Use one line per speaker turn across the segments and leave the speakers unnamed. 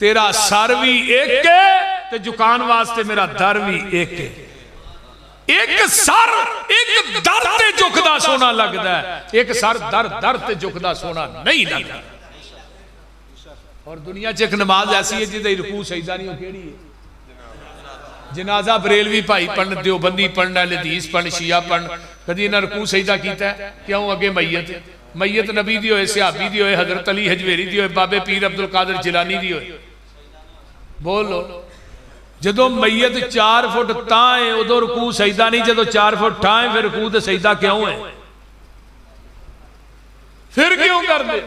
तेरा सर भी एक है ते झुकान वास्ते मेरा दर भी एक है। एक सर एक दर ते झुकदा सोना लगदा है, एक सर दर दर ते झुकदा सोना नहीं लगदा। और दुनिया च एक नमाज ऐसी है जिहदे रुकू सजदा नहीं, केड़ी है? जनाजा बरेलवी भाई पढ़न, देवबंदी पढ़न, हदीस पढ़न, शिया पढ़न, कदी इन्हां रुकू सजदा कीता है? क्यों? अगे मैयत नबी दी होए, सहाबी दी होए, हजरत अली हजवेरी दी होए, बाबे पीर अब्दुल कादिर जिलानी दी होए, बोलो। जदों मैयत 4 फुट तां है उदों रुकू सजदा नहीं, जदों 4 फुट ठां है फिर रुकू ते सजदा क्यों है? फिर क्यों कर दे?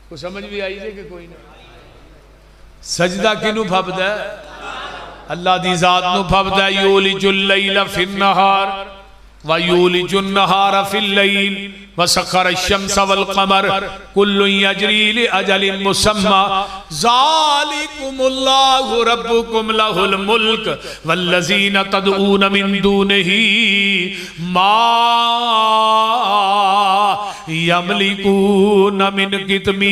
कुछ समझ भी आई है कि कोई नहीं? सजदा किनू फबदा है? अल्लाह दी जात नू फबदा। यूलिजुल लैला फिन नहार व यूलिजुन नहार फिल लैल व सखर अश-शम्स वल कमर कुल्लुन यजरी लि अजलिन मुसम्मा ज़ालिकुमुल्लाहु रब्बुकुम लहुल मुल्क वल्लज़ीना तदऊन मिन दूनिही मा यमलिकून मिन कितमीर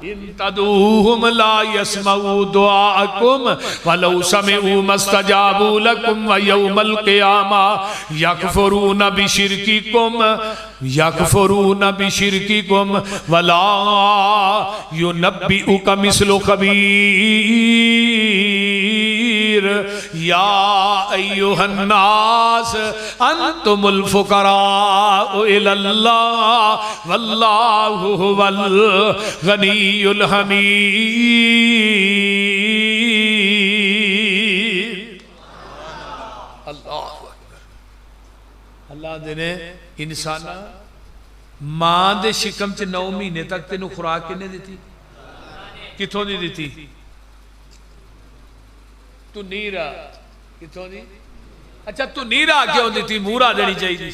इन तदूहुम ला यस्मऊ दुआकुम वलौ समिऊ मस्तजाबू लकुम व यौमल क़ियामा यकफुरून बिशिरकिकुम वला युनब्बिउका मिस्लु खबीर। या अय्युहन्नास अंतुमुल फुकराउ इलल्लाह वल्लाहु हुवल गनियुल हमीद। अल्लाह अल्लाह देने इंसान मां दे शिकम च 9 महीने तक तेनू खुराक किन्ने दी? किथों दी दी? तू नीरा किथों दी? अच्छा तू नीरा क्यों दी? मूहरा देनी चाहिए।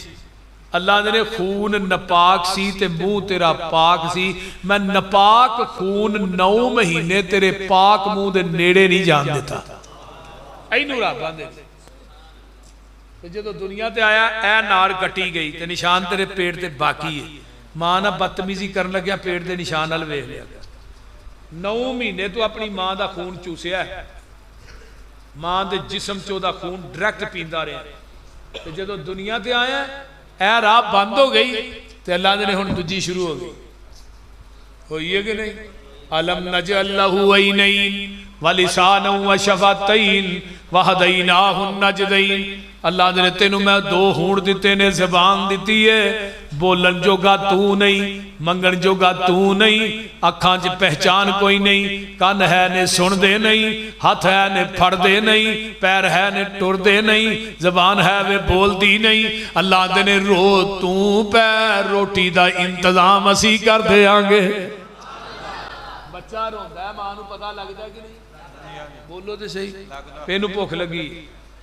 अल्लाह ने खून नपाक सी ते मुंह तेरा पाक सी, मैं नपाक खून 9 महीने तेरे पाक मुंह दे नेड़े नहीं जान देता। इनू रख दे। जो दुनिया ते आया ए नाड़ कटी गई ते निशान तेरे पेट ते बाकी है। मां ना बदतमीजी कर लग्या, पेट के निशान वाल वेख लिया। 9 महीने तू अपनी मां का खून चूसिया, मां के जिसम च ओदा खून डायरैक्ट पींदा रहा। तो जो दुनिया ते आया ए राह बंद हो गई तो अल्लाह ने हुण दूजी शुरू हो गई। हुई है कि नहीं? अलम नजअल लहू ऐनैन व लिसानन व शफतैन व हदैनाहु नजदैन। अल्लाह ने तेनू मैं 2 होंठ दिते ने, जबान दी है, बोलन जोगा तू नहीं, मंगन जोगा तू नहीं, अखां च पहचान कोई नहीं, कान है ने सुनदे नहीं, हाथ है ने फड़दे नहीं, पैर है ने टुरदे नहीं, जबान है वे बोलती नहीं। अल्लाह ने रो तू पैर रोटी का इंतजाम असी कर देंगे। बच्चा रोंदा है, मां नू पता लगदा कि नहीं? बोलो तो सही। तेनू भुख लगी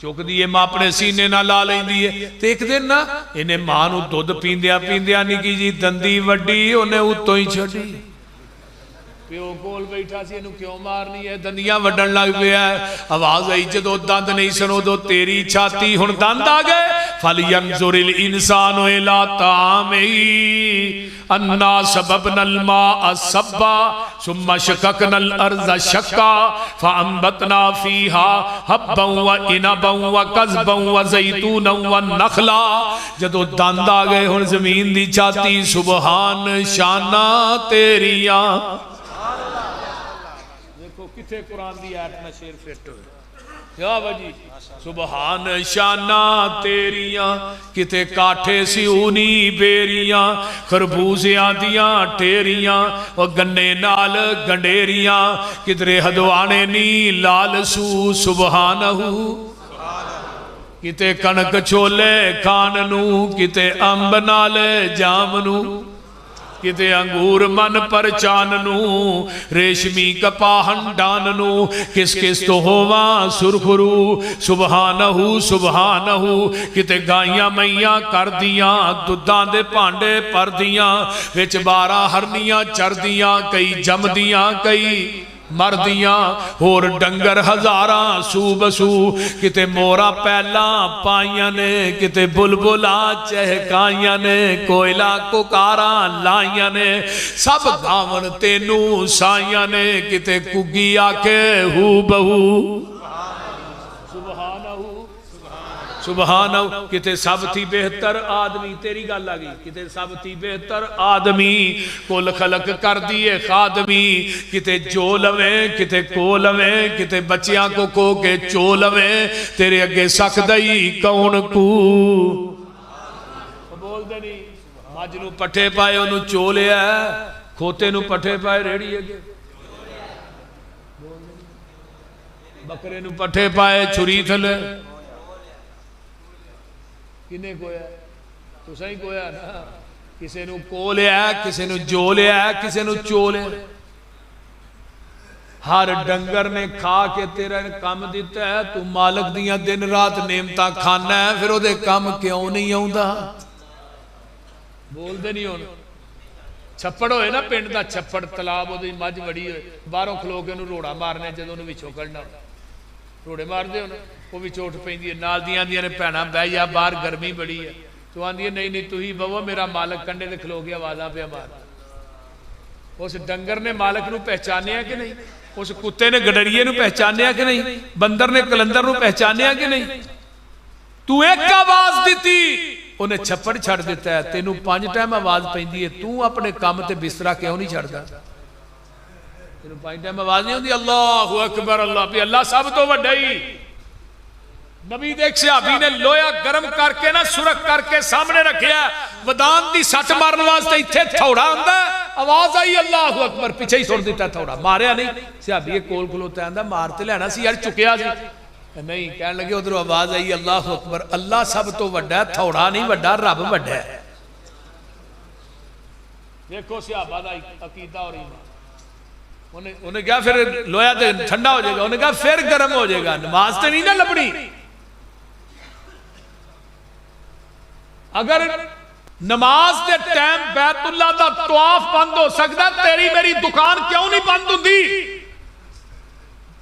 चुकदी है, मां अपने सीने ना ला लेंदी है। तो एक दिन ना इन्हें मां नू दुध पींदिया पींदिया निकी जी दंदी वड्डी, उन्हें उत्तों ही छड्डी। प्यो कोल बैठा सी, इनू क्यों मारनी है? दंदियां वड्डण लग पिया। आवाज आई जदों दंद नहीं सन उदों तेरी छाती, हुण दंद आ गए। फलयंजुरिल इंसानु इला तामिही अन्ना सबबनल माअ सब्बा सुम्मा शक़क़नल अर्ज़ शक़्क़ा फ़अंबतना फ़ीहा हब्बन व इनबन व कज़बन व ज़ैतूनन व नख़ला। जदों दंद आ गए हुण ज़मीन दी छाती, सुबहान शाना तेरियां। देखो किथे कुरान दी आयत में शेर फिट होए। क्या वजी सुबहान शाना तेरियां, किते काठे सिऊनी बेरियां, खरबूजियां दियां टेरियां, और गन्ने नाल गंडेरियां, किधरे हदवाने नी लाल सू सुबहानहू। किते कणक छोले खान नू, किते अंब नाल जाम नू, किते अंगूर मन पर चाननू, रेशमी कपाहन डाननू, किस किस तो होवा सुरखरू सुबहानहू सुबहानहू। किते गाइयां मैया कर दियां दुधां दे भांडे पर दियां, विच 12 हरनियां चरदियां, कई जमदियां कई मरदियां होर डंगर हज़ारां सू बसू किते मोरा पहला पाइया ने किते बुलबुला चहकाइया ने कोयला कुकारा लाइया ने सब गावन तेनू साइया ने किते कुगी आके हू बहू सुबहान किते सब थी बेहतर आदमी तेरी गल आ गई किते सब थी बेहतर आदमी कुल खलक कर दिए खादमी किते जो लवे किते को लवे किते बच्चियां को के चो लवे तेरे अगे सकदई कौन कू बोलते नहीं मज नू पट्ठे पाए ओनू चो लिया खोते नू पट्ठे पाए रेड़ी अगे बकरे नू पट्ठे पाए छुरी थले किने कोया तुसा ही कोया ना किसी नू को लिया किसी नू जो लिया किसी नू चो लिया हर डंगर ने खा के तेरा काम दिता है तू मालक दियां दिन रात नेमतां खाना है फिर ओदे काम क्यों नहीं आउंदा बोलते नहीं हुण छप्पड़ होए ना पिंड दा छप्पड़ तलाब ओदी मझ वड़ी होए बाहरों खलो के ओनू रोड़ा मारने जदों ओनू विचों कढना रोड़े मारते हो ना वो भी चोट पैंदी है नाल दियां ने भैणां बह जा बाहर गर्मी बड़ी है तो आंदी है नहीं नहीं तुही बवो मेरा मालक कंडे ते खलो के आवाज़ां पिया मार उस डंगर ने मालक नू पहचानिया कि नहीं उस कुत्ते ने गडरिए नू पहचानिया कि नहीं बंदर ने कलंदर नू पहचानिया कि नहीं तू एक आवाज़ दी उन्हें छप्पड़ छड़ दिता है तेनू 5 टाइम आवाज़ पैंदी है तू अपने काम ते बिस्तरा क्यों नहीं छड़दा तेनू 5 टाइम आवाज़ नहीं आती अल्लाहु अकबर अल्लाह भी अल्लाह सब तो वड्डा ही नबी देख सहाबी ने लोया गर्म करके ना सुरख करके सामने रखिया वदान दी सट मारन वास्ते इत्थे थोड़ा आंदा आवाज आई अल्लाहु अकबर पीछे ही सुट दिता थोड़ा मारिया नहीं सहाबी कोल खलोता आंदा मार ते लेना सी यार चुकिया सी नहीं कहन लगे उधरों आवाज आई अल्लाहु अकबर अल्लाह सब तो वड्डा थोड़ा नहीं वड्डा रब वड्डा है देखो सहाबा दा अकीदा और ईमान उन्हें कहा फिर लोया तो ठंडा हो जाएगा उन्हें कहा फिर गर्म हो जाएगा नमाज तो नहीं ना लभनी अगर नमाज के टाइम बैतुल्ला दा तवाफ बंद हो सकता तेरी मेरी दुकान क्यों नहीं बंद होती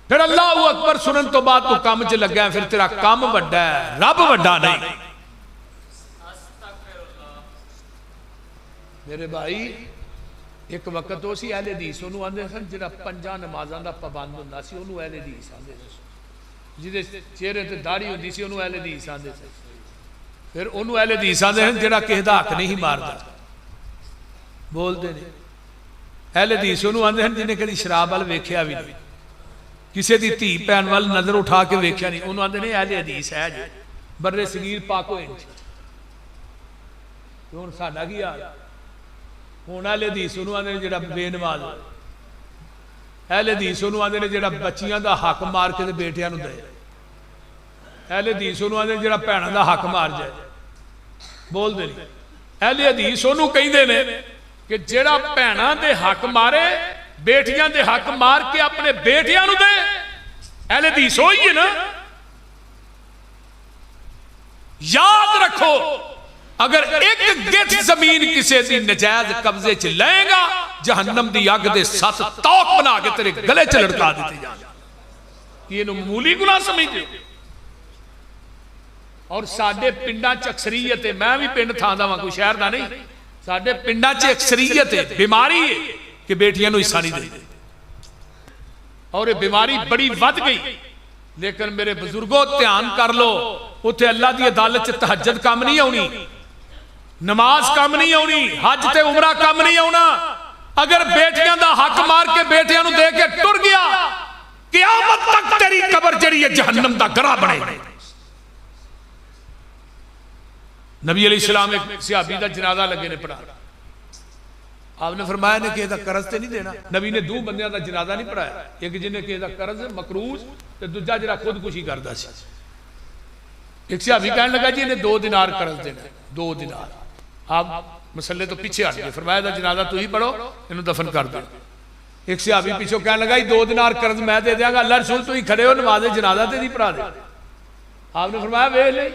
फिर अल्लाह अकबर सुनन तो बाद तू काम च लगा फिर तेरा काम वड्डा है रब वड्डा नहीं मेरे भाई एक वक्त वो सी अहले हदीस उन्होंने आंदे सन जिहड़ा 5 नमाज़ां दा पाबंद हुंदा सी उन्होंने अहले हदीस आंदे सन जिहदे चेहरे ते दाढ़ी हुंदी सी उन्होंने अहले हदीस आंदे सन फिर उन्होंने अहले हदीस आंदे सन जिहड़ा किसे दा हक नहीं मारदा बोलते नहीं अहले हदीस उन्होंने आंदे सन जिन्हें कभी शराब वाल वेख्या भी नहीं किसी दी धी भैन वाल नजर उठा के वेख्या नहीं उन्होंने आंदे ने अहले हदीस है जी बर्रे सगीर पाक होए हुण साडा की हाल हुण अहले हदीस उन्होंने आंदे जिहड़ा बेनमाज अहले हदीस उन्होंने आंदे ने जिहड़ा बच्चियां दा हक मार के ते बेटियां नूं दे अहले हदीस उन्होंने आंदे जिहड़ा भैणां दा हक मार जाए बोलदे नहीं अहले हदीस उन्होंने कहिंदे ने कि जिहड़ा भैणां दे हक मारे बेटियां दे हक मार के अपने बेटियां नूं दे अहले हदीस होई है ना याद रखो अगर एक गिठ जमीन किसी दी नजायज कब्जे च लेगा जहन्नम दी अग दे 7 तौक बना के तेरे गले च लटका दिते जाण ये मामूली गुनाह समझदे और साडे पिंडां च अक्सरीयत है मैं भी पिंड थां दा वां कोई शहर दा नहीं साडे पिंडां च अक्सरीयत है बीमारी है कि बेटियां नूं हिस्सा नहीं देते और ये बीमारी बड़ी वध गई लेकिन मेरे बुजुर्गों ध्यान कर लो उत्थे अल्लाह दी अदालत च तहज्जुद काम नहीं आउणी नमाज काम नहीं आउणी हज ते उमरा काम नहीं आउणा अगर बेटियां दा हक मार के बेटियां नूं दे के टुर गया क़यामत तक तेरी कब्र जड़ी है जहन्नम दा गरा बने नबी अलैहिस्सलाम एक सहाबी दा जनाजा लगे ने पढ़ा आपने फरमाया ने किसी का कर्ज तो नहीं देना नबी ने 2 बंदियां दा जनाजा नहीं पढ़ाया एक जिन्हें किसी का कर्ज मकरूज ते दूजा जिहड़ा खुदकुशी करदा सी एक सहाबी कहने लगा जी इन्हें 2 दिनार कर्ज देना 2 दिनार आप मसले तो पीछे हट गए फरमाया दा जनाजा तू ही पढ़ो इन्हें दफन कर दो एक सहाबी पीछे कहने लगा 2 दिनार कर्ज मैं दे देंगा अल्लाह रसूल तू ही खड़े हो नमाज जनाजा ते नहीं पढ़ा दे आपने फरमाया वेख ले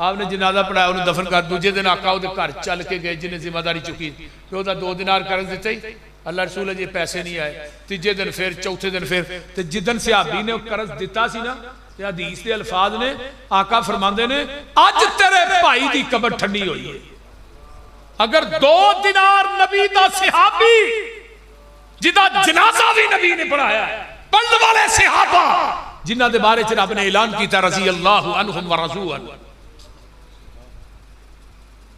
आपने जनाजा पढ़ाया उन्हें दफन कर दूजे दिन आका उहदे घर चल के गए जिन्हें जिम्मेदारी चुकी तो 2 दिनार कर्ज दिता ही अल्लाह रसूल अजे पैसे नहीं आए, तीजे दिन फिर, चौथे दिन फिर, तो जिदन सहाबी ने कर्ज दिता सी ना, हदीस के अल्फाज ने, आका फरमाते ने अज तेरे भाई की कबर ठंडी हुई है। अगर 2 दिनार नबी का सहाबी जिदा जनाजा भी नबी ने पढ़ाया, पढ़ने वाले सहाबा जिन्हां दे बारे च रब ने ऐलान किया रजी अल्लाह अन्हुम व रज़ू अन्हु,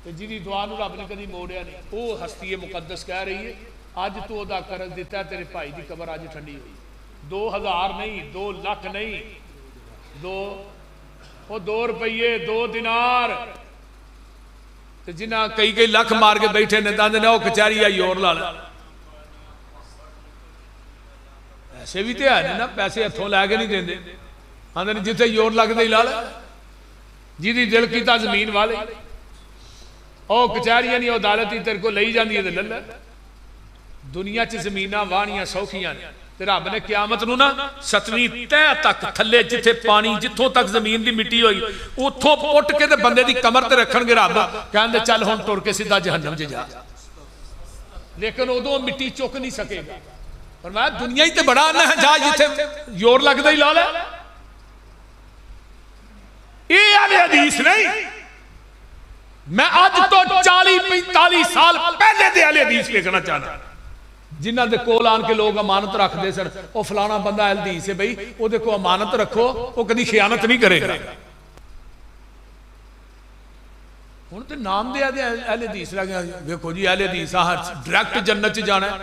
जिहदी दुआ नूं रब ने कभी मोड़िया नहीं, वो हस्ती मुकद्दस कह रही है अज तू ओदा कर्ज दिता, तेरे भाई की कबर अज ठंडी हुई। 2000 नहीं, 2 लाख नहीं, 2 रुपये 2 दिनार, जिन्हें कई लख मार के बैठे ने दादे ने कचहरी आई और ला ला। पैसे भी तो है ना, पैसे हथों लैके नहीं देंगे, आंदे जिथे जोर लगता ही ला ला, जिदी दिल किया जमीन वाले, ओ कचहरियां नहीं अदालत ही तेरे को ली जाती है तो ले। दुनिया च जमीन वाहनियां सौखियां ने, रब ने क्यामत नूं ना 7वीं तह तक थले जिथे पानी जिथों तक जमीन की मिट्टी हुई उथों पुट के ते बंदे की कमर ते रखणगे, रब कहंदे चल हुण तुर के सीधा जहन्नम च जा, लेकिन उदों मिट्टी चुक नहीं सकेगा। पर मैं दुनिया ही तो बड़ा ना है, जा जिथे जोर लगता ही ला लै। ये आले हदीस नहीं, मैं अज तो 40-45 साल पहले दे आले हदीस देखना चाहता, जिन्हों के कोल आन के लोग अमानत रखते सन, वो फलाना बंदा हदीस है बई वो को अमानत रखो, वो कभी खियानत नहीं करेगा। हुण तो नाम दे अहले हदीस रह गया, देखो जी अहले हदीस डायरैक्ट जन्नत च जाना है।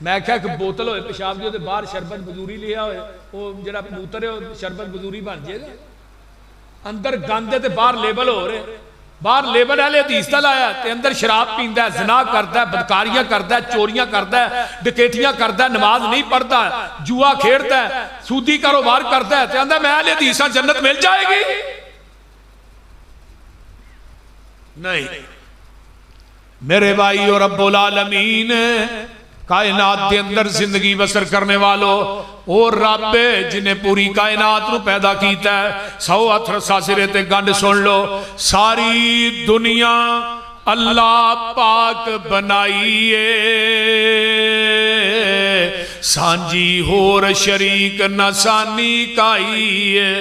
मैं क्या एक बोतल हो पेशाब की बाहर शरबत बजूरी लिया हो, वो जो मूत्र है शरबत बजूरी बन जाएगा, अंदर गंद है बाहर लेबल हो रहे, बाहर लेबल अहले हदीस का लाया, अंदर शराब पींदा है, ज़िना करता है, बदकारियां करता है, चोरियां करता है, डकैतियां करता है, नमाज नहीं पढ़ता, जुआ खेलता है, सूदी कारोबार करता है, कहता मैं अहले हदीस जन्नत मिल जाएगी? नहीं मेरे भाई और रब्बुल आलमीन कायनात के अंदर जिंदगी बसर करने वालों और रब जिन्हें पूरी कायनात को पैदा किया है, 100 हथ रसा सिरे ते गंढ सुन लो, सारी दुनिया अल्लाह पाक बनाईए, सांझी होर शरीक नसानी काईए।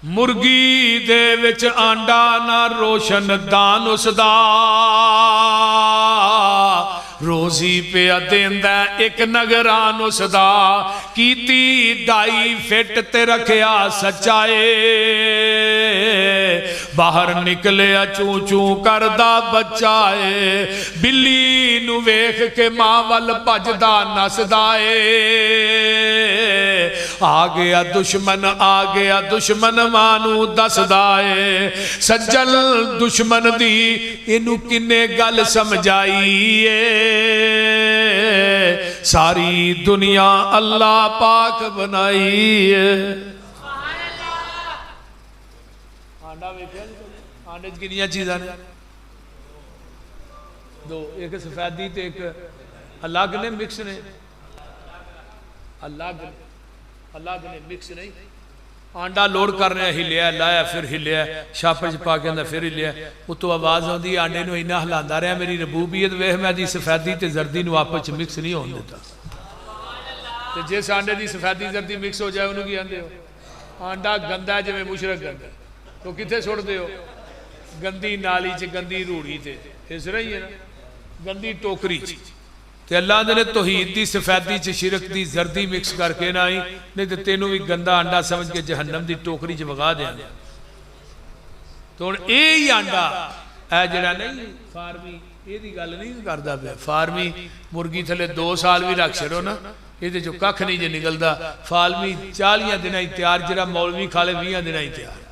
मुर्गी दे विच आंडा ना रोशन दान उसदा, रोजी पिया देंदा एक नगरान उसदा, कीती 2.5 फिट ते रखिया सच्चाए, बाहर निकलिया चू चू करदा बच्चाए, बिल्ली नू वेख के मां वल भजदा नसदा ए, आ गया दुश्मन मां नू दसदा ए, सज्जल दुश्मन दी इनू किन्ने गल समझाई ए, सारी दुनिया अल्लाह पाक बनाई है। आंडा वेखिया आंडे च कितनी चीज़ां ने, 2 एक सफेदी ते एक अलग ने, मिक्स ने, अलग ने मिक्स नहीं। आंडा लोड कर रहे हिलिया लाया फिर हिलिया, छाप च पा के फिर हिलिया, उतों आवाज़ आती आंडे नूं इन्ना हिलांदा रहा, मेरी रबूबीयत वेख मैं दी सफेदी ते जर्दी नूं आपस च मिक्स नहीं होने देता। तो जिस आंडे की सफेदी जर्दी मिक्स हो जाए उन्होंने की आंदे हो? आंडा गंदा है जिवें मुशरक गंदा, तो कित्थे सुट्टदे हो? गंदी नाली च, गंदी रूड़ी ते, इस तरह ही है ना, गंदी टोकरी च। ते अल्लाह ने तौहीद की सफेदी च शिरक की जर्दी मिक्स करके ना आई, नहीं तो तेनों भी गंदा आंडा समझ के जहन्नम की टोकरी च वगा देंगे। तो हुण यही आंडा है जिहड़ा नहीं फार्मी, ये गल नहीं करदा पिया, फार्मी मुर्गी थले 2 साल भी रख छड़ो ना, ये जो कख नहीं जो निकलता, फार्मी 40 दिन ही तैयार, जिहड़ा मौलवी खा ले 20 दिन ही तैयार।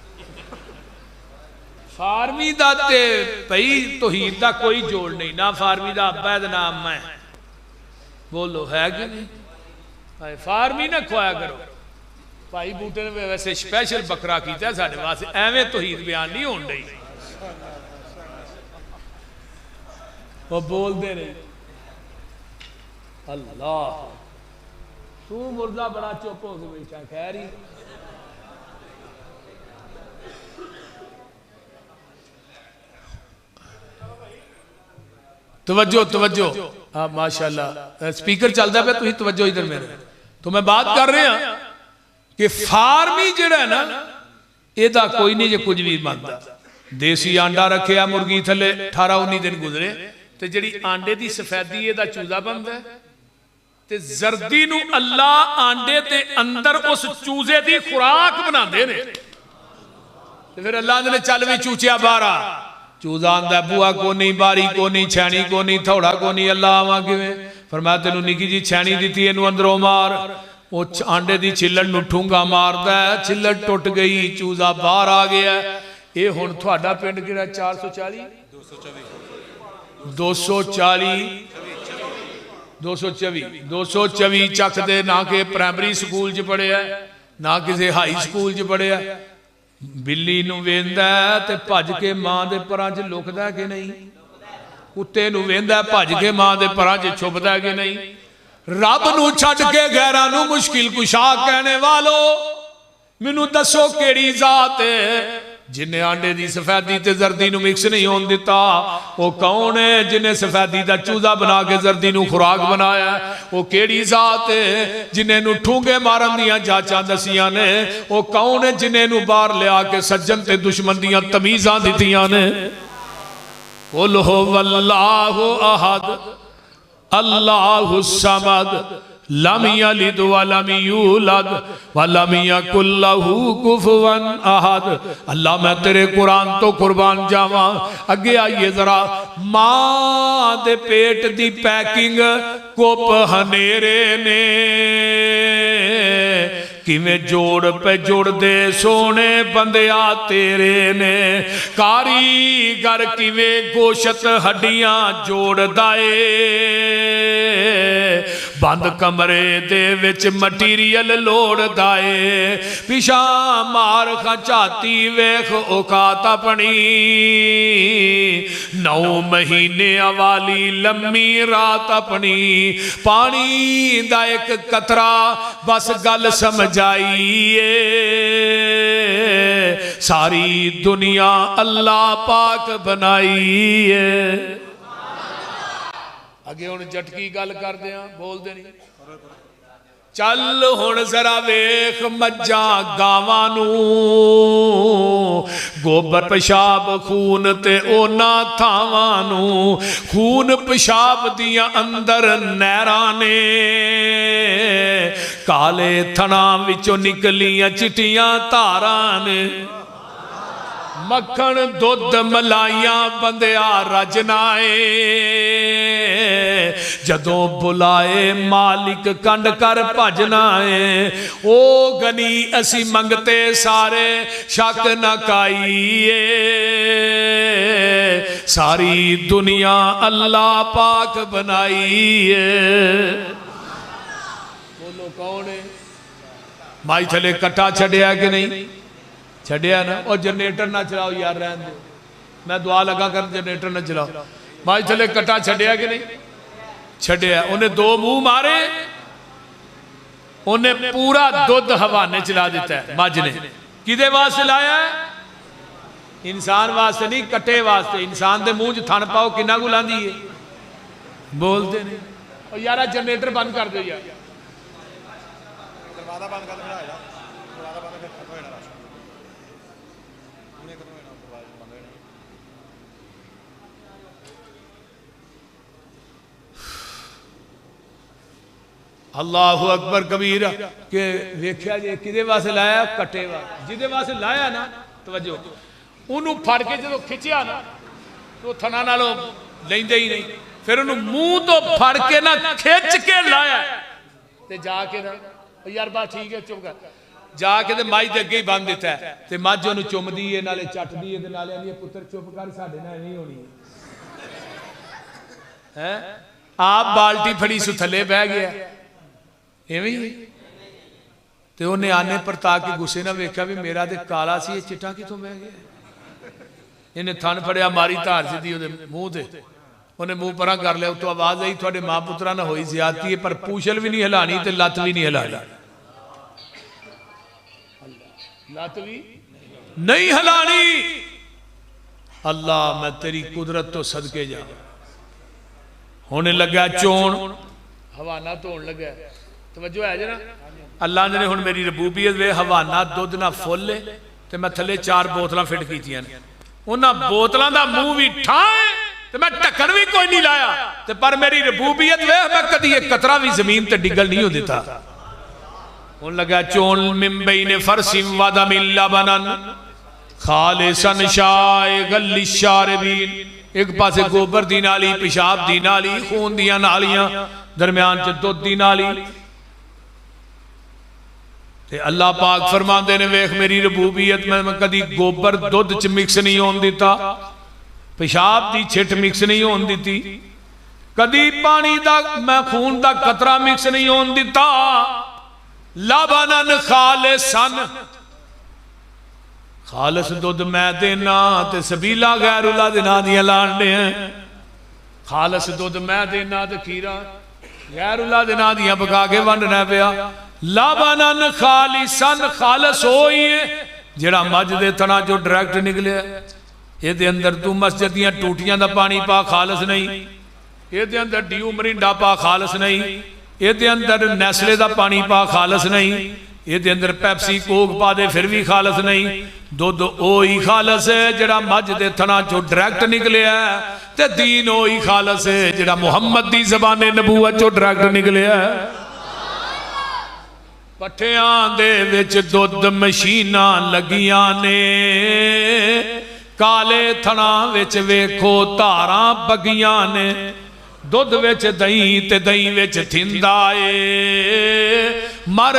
फार्मी दा ते भई तौहीद दा कोई जोड़ नहीं, ना फार्मी दा अब्बा दा नाम मैं, बोलो है कि नहीं? फार्मी ना खुआया करो, भाई बूटे ने वैसे स्पैशल बकरा किया साढ़े वास्ते, एवं तौहीद बयान नहीं होने दी, वो बोलते रहे अल्लाह, तू मुर्दा बड़ा चुप हो के बैठा, खैर ही तवज्जो तवज्जो, हाँ माशाल्लाह स्पीकर चलता पे, तुम तवज्जो इधर मेरे। तो मैं बात कर रहा कि फार्मी जिहड़ा ना ਇਹਦਾ कोई नहीं जे कुछ भी बनता। देसी आंडा रखे मुर्गी थले 18-19 दिन गुजरे तो जी आंडे की सफेदी ਇਹਦਾ चूजा बनता है, ते जर्दी नू अल्लाह आंडे ते अंदर उस चूजे की खुराक बनाते हैं। फिर अल्लाह ने चल भी चूचिया बाहर आ, चूजा आंदा बुआ को नहीं, बारी को नहीं, छैनी को नहीं, थोड़ा को नहीं। अल्लाह आवा किवें? फरमाया तेनू निकी जी छैनी दी, इनू अंदरों मार। वो आंडे की छिलड़ नू ठूंगा मारदा है, छिलड़ टुट गई, चूजा बाहर आ गया। ये हुण तुहाडा पिंड किहड़ा? 440 224 चक दे ना कि प्राइमरी स्कूल च पढ़िया ना किसी हाई स्कूल च पढ़िया। बिल्ली नू वेंदा ते भज के मां दे परां च लुकदा कि नहीं, कुत्ते नू वेंदा भज के मां दे परां च छुपदा कि नहीं। रब नू छड्ड के गैरां नू मुश्किल कुशा कहने वालो, मैनू दसो केड़ी जात है जिन्हें आंडे की सफेदी ते जर्दी नू मिक्स नहीं होने दिता? वो कौन है जिन्हें सफेदी का चूजा बना के जर्दी नू खुराक बनाया? वो केड़ी जात है जिन्हें नू ठूंगे मारन दियां जांचां दसियां ने? वो कौन है जिन्हें नू बाहर लिया के सज्जन ते दुश्मन दियां तमीज़ां दित्तियां ने? कुल हुवल्लाहु अहद अल्लाहु समद लम यलिद वलम यूलद वलम यकुल लहू कुफुवन अहद। अल्लाह मैं तेरे कुरान तो कुर्बान जावा। अगे आइए जरा, मां दे पेट दी पैकिंग कुप हनेरे ने किवें जोड़ पे जुड़ दे सोने बंदिया तेरे ने। कारीगर किवें गोशत हड्डियां जोड़दा ए, बंद कमरे दे विच मटीरियल लोड़दा ए। पिछा मार खचाती वेख औकात अपनी, 9 महीने वाली लम्मी रात अपनी। पानी दा एक कतरा बस गल समझाइए, सारी दुनिया अल्लाह पाक बनाई है। अगे हुण झटकी गल करदे आ, बोलदे नहीं। चल हुण जरा वेख मज्जां गावां नू, गोबर पेशाब खून ते ओना थावां नू। खून पेशाब दियां अंदर नहरां ने, काले थणा विचों निकलियां चिट्टियां धारां ने। मक्खण दुध मलाइया बंदिया रजना है, जदों बुलाए मालिक कंड कर भजना है। ओ गनी असी मंगते सारे शक न काईए, सारी दुनिया अल्लाह पाक बनाई है। बोलो कौन है? माई थले कट्टा छड़िया कि नहीं छड़िया ना? और जनरेटर ना चलाओ यार, रहन दो, मैं दुआ लगा कर जनरेटर ना चलाओ। माई थले कट्टा छड़िया कि नहीं छड़िया? उन्हें 2 मुंह मारे, उन्हें पूरा दुध हवाने चला दिता है मज ने। किदे वास्ते लाया है? इंसान वास्ते नहीं, कट्टे वास्ते। इंसान के मुंह च थन पाओ किन्ना को लांदी है, बोलते नहीं। और यार जनरेटर बंद कर दो यार, दरवाजा बंद कर दो यार, दरवाजा बंद कर दो। अल्लाह अकबर कबीर के वेख्या जे किदे वास्ते लाया? कट्टे वास्ते। जिदे वास्ते लाया ना, तवज्जो, उन्होंने फड़ के जो खिंचिया ना तो थना नालों लेंदे ही नहीं, फिर उन्होंने मुंह तो फड़ के ना खिंच के लाया ते जाके ना यार बात ठीक है चुप कर, जाके ते माई दे अगे ही बंद दिता है। ते मझ उन्होंने चुमदी है, नाले चटदी है, नाले आंदी पुत्र चुप कर, साडे नाल नहीं होनी है। आप बाल्टी फड़ी सु थले बह गया इवें ही। ते उन्हें आने परता के गुस्से ना वेख्या भी मेरा ते काला सी, ये चिट्टा कितों बह गया। इन्हें थन फड़िया, मारी धार सीधी उहदे मूँह ते, उन्हें मुंह परा कर लिया। उतो आवाज आई थोड़े मां पुत्रा ना होई ज्यादती है, पर पूछल भी नहीं हिलानी ते लत भी नहीं हिलानी, लत भी नहीं हिलानी। अल्लाह मैं तेरी कुदरत तो सदके जा, होने लगा चोण हवाना धोन लगा तवज्जो है जरा अल्लाह ने हुण मेरी रबूबीयत वे हवाना दुध ना फुल ते मैं थले 4 बोतलां फिट कीतियां ने उन्हां बोतलां दा मुंह भी ठाए ते मैं ढक्कन भी कोई नहीं लाया ते पर मेरी रबूबीयत वे मैं कदी एक कतरा भी जमीन ते डिगल नहीं हो देता हुण लगा चोण मिन बैन फरसिम व दमिल लबनन खालिसन शाइगल लिशारिबीन एक पासे गोबर दी नाली पेशाब दी नाली खून दियां नालियां दरम्यान च दुध दी नाली ते अल्लाह पाक फरमांदे ने वेख मेरी रबूबियत मैं कदी गोबर दुध च मिक्स नहीं होन दिता पेशाब दी छिट मिक्स नहीं होन दिती कदी पानी दा मैं खून दा कतरा मिक्स नहीं होन दिता लबनन खालिसन खालस दुध मैं देना ते सबीला गैरुल्लाह दे नां दियां लाण दे खालस दुध मैं देना ते खीरा गैरुल्लाह दे नां दियां पका के वंडना पिया लाबनन खालिसन खालस होई जेड़ा मज दे तना जो डायरेक्ट निकले ये अंदर तू मस्जिद दियां टूटियां दा पानी पा खालस नहीं ये अंदर ड्यू मरिंडा पा खालस नहीं ये अंदर नैसले दा पानी पा खालस नहीं ये अंदर पैप्सी कोक पा दे फिर भी खालस नहीं दुध ओही खालस है जड़ा मज दे थना चो डायरेक्ट निकले ते दीन ओही खालस है जड़ा मुहम्मद दी ज़बाने नबूवत चो डायरेक्ट निकले पट्ठियां दे विच दुध मशीनां लगियां ने काले थना विच वेखो धारां बगियां ने दुध विच दही ते दही विच थिंदा ए मर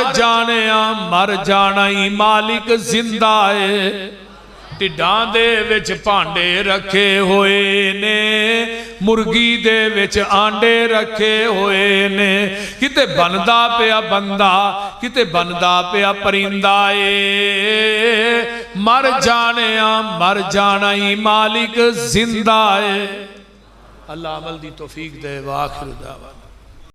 जाना ही मालिक जिंदा है ढिड्डां दे विच भांडे रखे होए ने मुर्गी दे विच आंडे रखे होए ने किते बनदा पिया बंदा किते बनदा पिया परिंदा ए मर जाना ही मालिक जिंदा है अल्लाह अमल दी तौफीक दे। वाखिर दावा।